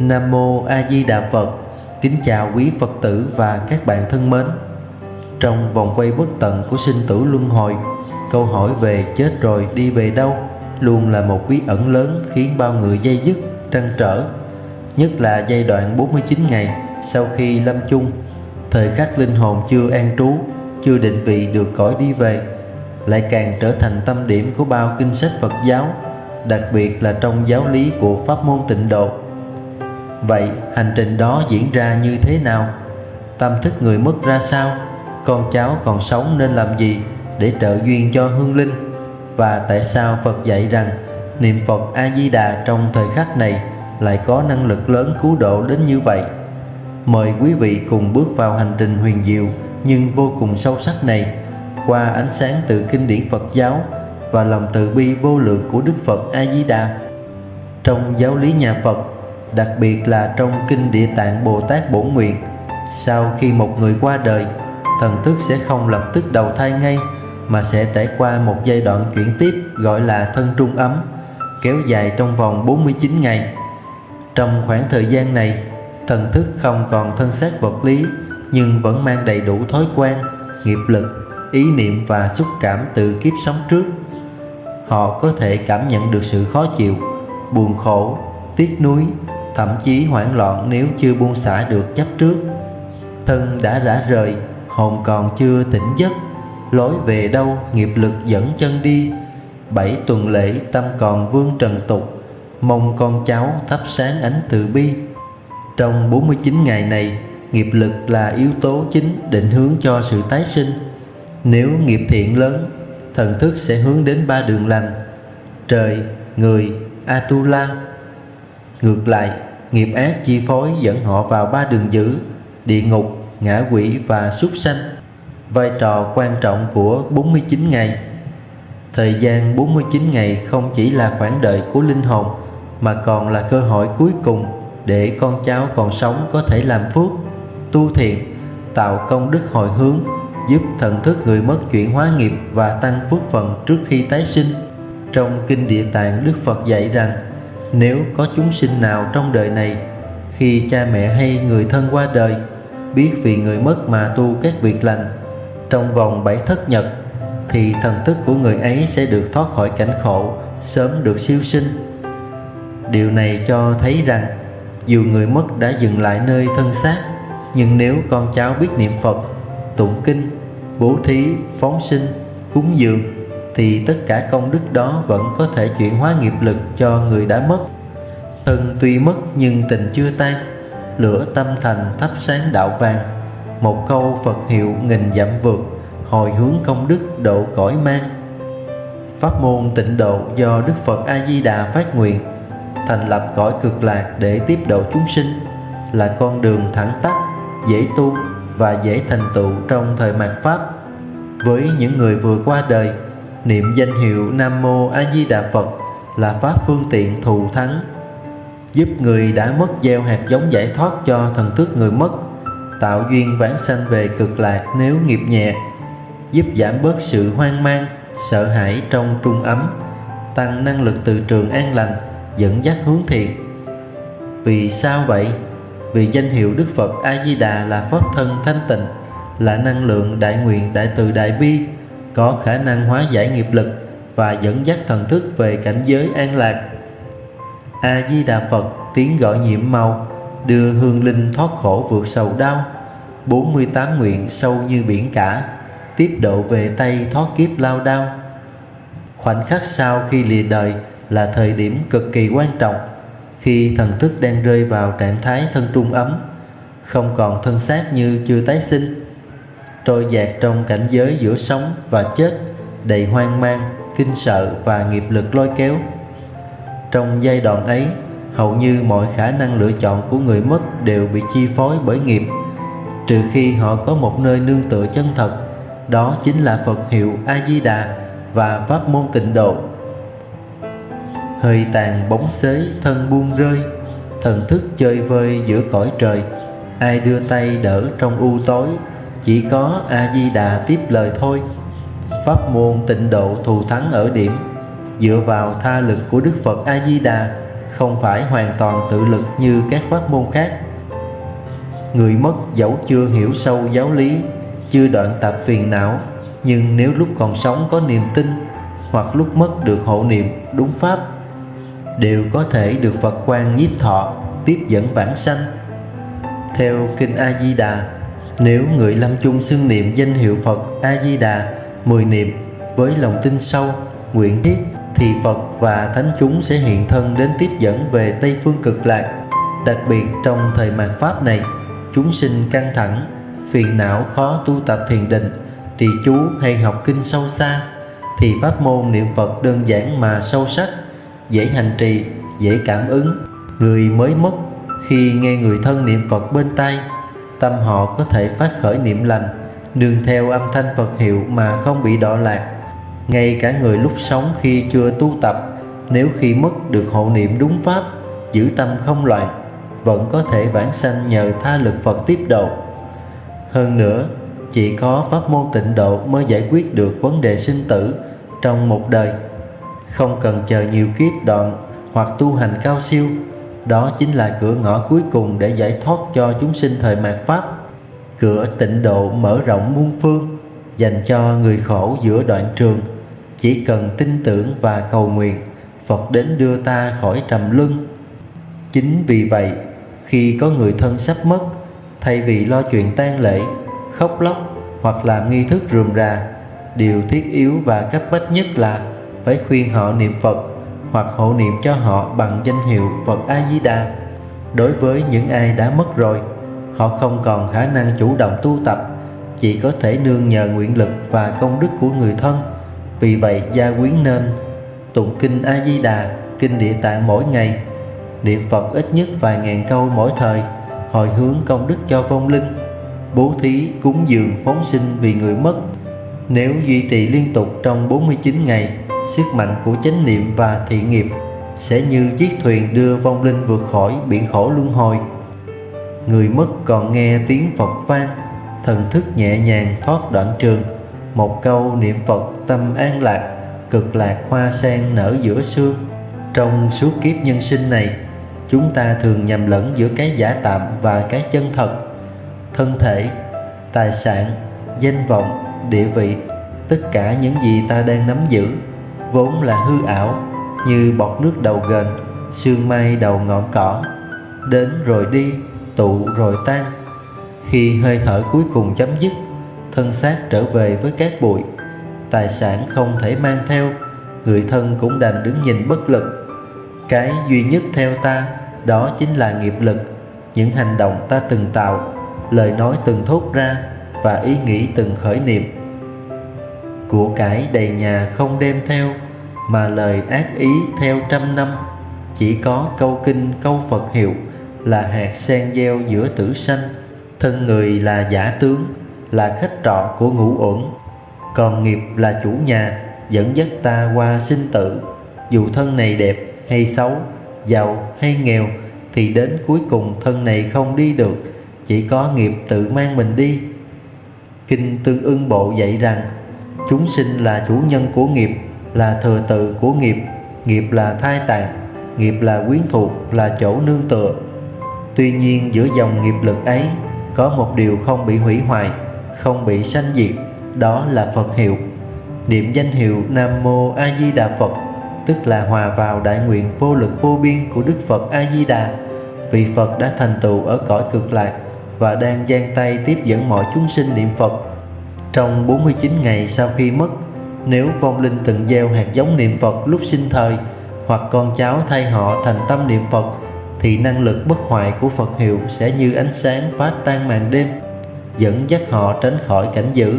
Nam Mô A Di Đà Phật. Kính chào quý Phật tử và các bạn thân mến. Trong vòng quay bất tận của sinh tử luân hồi, câu hỏi về chết rồi đi về đâu luôn là một bí ẩn lớn khiến bao người day dứt, trăn trở. Nhất là giai đoạn 49 ngày sau khi lâm chung, thời khắc linh hồn chưa an trú, chưa định vị được cõi đi về, lại càng trở thành tâm điểm của bao kinh sách Phật giáo, đặc biệt là trong giáo lý của pháp môn Tịnh Độ. Vậy hành trình đó diễn ra như thế nào? Tâm thức người mất ra sao? Con cháu còn sống nên làm gì để trợ duyên cho hương linh? Và tại sao Phật dạy rằng niệm Phật A-di-đà trong thời khắc này lại có năng lực lớn cứu độ đến như vậy? Mời quý vị cùng bước vào hành trình huyền diệu nhưng vô cùng sâu sắc này qua ánh sáng từ kinh điển Phật giáo và lòng từ bi vô lượng của Đức Phật A-di-đà. Trong giáo lý nhà Phật, đặc biệt là trong kinh Địa Tạng Bồ Tát Bổn Nguyện, sau khi một người qua đời, thần thức sẽ không lập tức đầu thai ngay, mà sẽ trải qua một giai đoạn chuyển tiếp gọi là thân trung ấm, kéo dài trong vòng 49 ngày. Trong khoảng thời gian này, thần thức không còn thân xác vật lý nhưng vẫn mang đầy đủ thói quen, nghiệp lực, ý niệm và xúc cảm từ kiếp sống trước. Họ có thể cảm nhận được sự khó chịu, buồn khổ, tiếc nuối, thậm chí hoảng loạn nếu chưa buông xả được chấp trước. Thân đã rã rời, hồn còn chưa tỉnh giấc, lối về đâu nghiệp lực dẫn chân đi. 7 tuần lễ tâm còn vương trần tục, mong con cháu thắp sáng ánh từ bi. Trong 49 ngày này, nghiệp lực là yếu tố chính định hướng cho sự tái sinh. Nếu nghiệp thiện lớn, thần thức sẽ hướng đến 3 đường lành: trời, người, Atula. Ngược lại, nghiệp ác chi phối dẫn họ vào 3 đường dữ: địa ngục, ngã quỷ và súc sanh. Vai trò quan trọng của 49 ngày. Thời gian 49 ngày không chỉ là khoảng đợi của linh hồn, mà còn là cơ hội cuối cùng để con cháu còn sống có thể làm phước, tu thiện, tạo công đức hồi hướng, giúp thần thức người mất chuyển hóa nghiệp và tăng phước phần trước khi tái sinh. Trong kinh Địa Tạng, Đức Phật dạy rằng nếu có chúng sinh nào trong đời này, khi cha mẹ hay người thân qua đời, biết vì người mất mà tu các việc lành trong vòng 7 thất nhật, thì thần thức của người ấy sẽ được thoát khỏi cảnh khổ, sớm được siêu sinh. Điều này cho thấy rằng dù người mất đã dừng lại nơi thân xác, nhưng nếu con cháu biết niệm Phật, tụng kinh, bố thí, phóng sinh, cúng dường, thì tất cả công đức đó vẫn có thể chuyển hóa nghiệp lực cho người đã mất. Thân tuy mất nhưng tình chưa tan, lửa tâm thành thắp sáng đạo vàng. Một câu Phật hiệu nghìn dặm vượt, hồi hướng công đức độ cõi mang. Pháp môn Tịnh Độ do Đức Phật A-di-đà phát nguyện, thành lập cõi cực lạc để tiếp độ chúng sinh, là con đường thẳng tắp, dễ tu và dễ thành tựu trong thời mạt Pháp. Với những người vừa qua đời, niệm danh hiệu Nam Mô A Di Đà Phật là pháp phương tiện thù thắng, giúp người đã mất gieo hạt giống giải thoát cho thần thức người mất, tạo duyên vãng sanh về cực lạc nếu nghiệp nhẹ, giúp giảm bớt sự hoang mang, sợ hãi trong trung ấm, tăng năng lực từ trường an lành, dẫn dắt hướng thiện. Vì sao vậy? Vì danh hiệu Đức Phật A-di-đà là pháp thân thanh tịnh, là năng lượng đại nguyện đại từ đại bi, có khả năng hóa giải nghiệp lực và dẫn dắt thần thức về cảnh giới an lạc. A-di-đà Phật tiếng gọi nhiệm màu, đưa hương linh thoát khổ vượt sầu đau. 48 nguyện sâu như biển cả, tiếp độ về Tây thoát kiếp lao đao. Khoảnh khắc sau khi lìa đời là thời điểm cực kỳ quan trọng, khi thần thức đang rơi vào trạng thái thân trung ấm, không còn thân xác như chưa tái sinh, trôi dạt trong cảnh giới giữa sống và chết, đầy hoang mang, kinh sợ và nghiệp lực lôi kéo. Trong giai đoạn ấy, hầu như mọi khả năng lựa chọn của người mất đều bị chi phối bởi nghiệp, trừ khi họ có một nơi nương tựa chân thật, đó chính là Phật hiệu A-di-đà và pháp môn Tịnh Độ. Hơi tàn bóng xế thân buông rơi, thần thức chơi vơi giữa cõi trời. Ai đưa tay đỡ trong u tối, chỉ có A-di-đà tiếp lời thôi. Pháp môn Tịnh Độ thù thắng ở điểm dựa vào tha lực của Đức Phật A-di-đà, không phải hoàn toàn tự lực như các pháp môn khác. Người mất dẫu chưa hiểu sâu giáo lý, chưa đoạn tạp phiền não, nhưng nếu lúc còn sống có niềm tin, hoặc lúc mất được hộ niệm đúng pháp, đều có thể được Phật quang nhiếp thọ, tiếp dẫn vãng sanh. Theo Kinh A Di Đà, nếu người lâm chung xưng niệm danh hiệu Phật A Di Đà 10 niệm với lòng tin sâu, nguyện thiết, thì Phật và thánh chúng sẽ hiện thân đến tiếp dẫn về Tây phương Cực Lạc. Đặc biệt trong thời mạt pháp này, chúng sinh căng thẳng, phiền não, khó tu tập thiền định, trì chú hay học kinh sâu xa, thì pháp môn niệm Phật đơn giản mà sâu sắc, dễ hành trì, dễ cảm ứng. Người mới mất khi nghe người thân niệm Phật bên tai, tâm họ có thể phát khởi niệm lành, nương theo âm thanh Phật hiệu mà không bị đọa lạc. Ngay cả người lúc sống khi chưa tu tập, nếu khi mất được hộ niệm đúng pháp, giữ tâm không loạn, vẫn có thể vãng sanh nhờ tha lực Phật tiếp độ. Hơn nữa, chỉ có pháp môn tịnh độ mới giải quyết được vấn đề sinh tử trong một đời, không cần chờ nhiều kiếp đoạn hoặc tu hành cao siêu. Đó chính là cửa ngõ cuối cùng để giải thoát cho chúng sinh thời mạt pháp. Cửa tịnh độ mở rộng muôn phương, dành cho người khổ giữa đoạn trường. Chỉ cần tin tưởng và cầu nguyện, Phật đến đưa ta khỏi trầm luân. Chính vì vậy, khi có người thân sắp mất, thay vì lo chuyện tang lễ, khóc lóc hoặc làm nghi thức rườm rà, điều thiết yếu và cấp bách nhất là phải khuyên họ niệm Phật hoặc hộ niệm cho họ bằng danh hiệu Phật A Di Đà. Đối với những ai đã mất rồi, họ không còn khả năng chủ động tu tập, chỉ có thể nương nhờ nguyện lực và công đức của người thân. Vì vậy, gia quyến nên tụng kinh A Di Đà, kinh Địa Tạng mỗi ngày, niệm Phật ít nhất vài ngàn câu mỗi thời, hồi hướng công đức cho vong linh, bố thí, cúng dường, phóng sinh vì người mất. Nếu duy trì liên tục trong 49 ngày, sức mạnh của chánh niệm và thiện nghiệp sẽ như chiếc thuyền đưa vong linh vượt khỏi biển khổ luân hồi. Người mất còn nghe tiếng Phật vang, thần thức nhẹ nhàng thoát đoạn trường. Một câu niệm Phật tâm an lạc, cực lạc hoa sen nở giữa sương. Trong suốt kiếp nhân sinh này, chúng ta thường nhầm lẫn giữa cái giả tạm và cái chân thật. Thân thể, tài sản, danh vọng, địa vị, tất cả những gì ta đang nắm giữ vốn là hư ảo, như bọt nước đầu ghềnh, sương mai đầu ngọn cỏ, đến rồi đi, tụ rồi tan. Khi hơi thở cuối cùng chấm dứt, thân xác trở về với cát bụi, tài sản không thể mang theo, người thân cũng đành đứng nhìn bất lực. Cái duy nhất theo ta đó chính là nghiệp lực, những hành động ta từng tạo, lời nói từng thốt ra và ý nghĩ từng khởi niệm. Của cải đầy nhà không đem theo, mà lời ác ý theo trăm năm. Chỉ có câu kinh câu Phật hiệu là hạt sen gieo giữa tử sanh. Thân người là giả tướng, là khách trọ của ngũ uẩn, còn nghiệp là chủ nhà dẫn dắt ta qua sinh tử. Dù thân này đẹp hay xấu, giàu hay nghèo, thì đến cuối cùng thân này không đi được, chỉ có nghiệp tự mang mình đi. Kinh Tương Ưng Bộ dạy rằng chúng sinh là chủ nhân của nghiệp, là thừa tự của nghiệp, nghiệp là thai tạng, nghiệp là quyến thuộc, là chỗ nương tựa. Tuy nhiên giữa dòng nghiệp lực ấy có một điều không bị hủy hoại, không bị sanh diệt, đó là Phật hiệu. Niệm danh hiệu Nam Mô A Di Đà Phật tức là hòa vào đại nguyện vô lực vô biên của Đức Phật A Di Đà. Vì Phật đã thành tựu ở cõi cực lạc và đang giang tay tiếp dẫn mọi chúng sinh niệm Phật. Trong 49 ngày sau khi mất, nếu vong linh từng gieo hạt giống niệm Phật lúc sinh thời, hoặc con cháu thay họ thành tâm niệm Phật, thì năng lực bất hoại của Phật hiệu sẽ như ánh sáng phá tan màn đêm, dẫn dắt họ tránh khỏi cảnh dữ,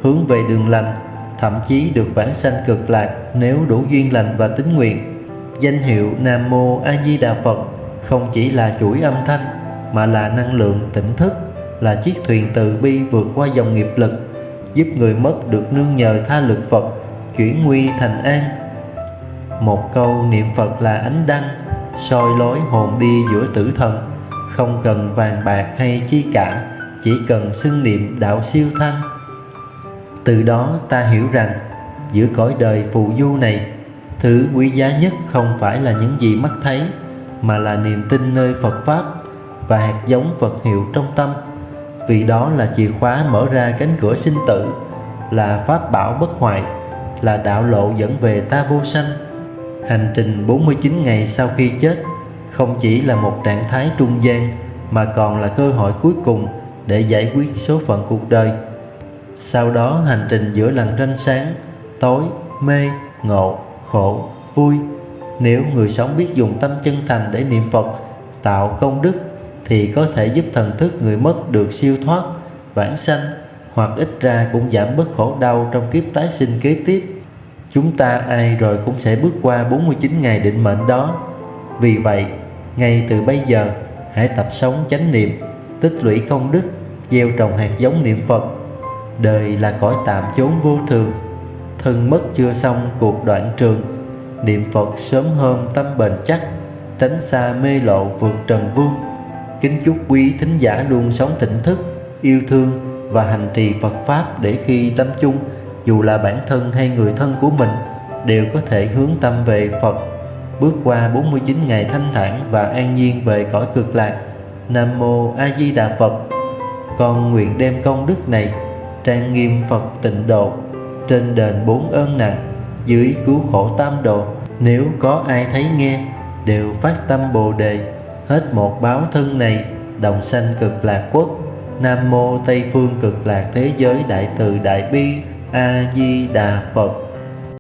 hướng về đường lành, thậm chí được vãng sanh cực lạc nếu đủ duyên lành và tín nguyện. Danh hiệu Nam Mô A Di Đà Phật không chỉ là chuỗi âm thanh, mà là năng lượng tỉnh thức, là chiếc thuyền từ bi vượt qua dòng nghiệp lực, giúp người mất được nương nhờ tha lực Phật, chuyển nguy thành an. Một câu niệm Phật là ánh đăng, soi lối hồn đi giữa tử thần, không cần vàng bạc hay chi cả, chỉ cần xưng niệm đạo siêu thăng. Từ đó ta hiểu rằng giữa cõi đời phù du này, thứ quý giá nhất không phải là những gì mắt thấy, mà là niềm tin nơi Phật Pháp và hạt giống Phật hiệu trong tâm, vì đó là chìa khóa mở ra cánh cửa sinh tử, là pháp bảo bất hoại, là đạo lộ dẫn về ta vô sanh. Hành trình 49 ngày sau khi chết không chỉ là một trạng thái trung gian, mà còn là cơ hội cuối cùng để giải quyết số phận cuộc đời. Sau đó hành trình giữa lằn ranh sáng, tối, mê, ngộ, khổ, vui. Nếu người sống biết dùng tâm chân thành để niệm Phật, tạo công đức, thì có thể giúp thần thức người mất được siêu thoát, vãng sanh, hoặc ít ra cũng giảm bớt khổ đau trong kiếp tái sinh kế tiếp. Chúng ta ai rồi cũng sẽ bước qua 49 ngày định mệnh đó. Vì vậy, ngay từ bây giờ, hãy tập sống chánh niệm, tích lũy công đức, gieo trồng hạt giống niệm Phật. Đời là cõi tạm chốn vô thường, thân mất chưa xong cuộc đoạn trường. Niệm Phật sớm hôm tâm bền chắc, tránh xa mê lộ vượt trần vương. Kính chúc quý thính giả luôn sống tỉnh thức, yêu thương và hành trì Phật Pháp, để khi tâm chung, dù là bản thân hay người thân của mình, đều có thể hướng tâm về Phật, bước qua 49 ngày thanh thản và an nhiên về cõi cực lạc. Nam Mô A Di Đà Phật. Con nguyện đem công đức này trang nghiêm Phật tịnh độ, trên đền 4 ơn nặng, dưới cứu khổ tam độ. Nếu có ai thấy nghe, đều phát tâm Bồ đề, hết một báo thân này, đồng sanh cực lạc quốc. Nam Mô Tây Phương Cực Lạc Thế Giới Đại Từ Đại Bi A Di Đà Phật.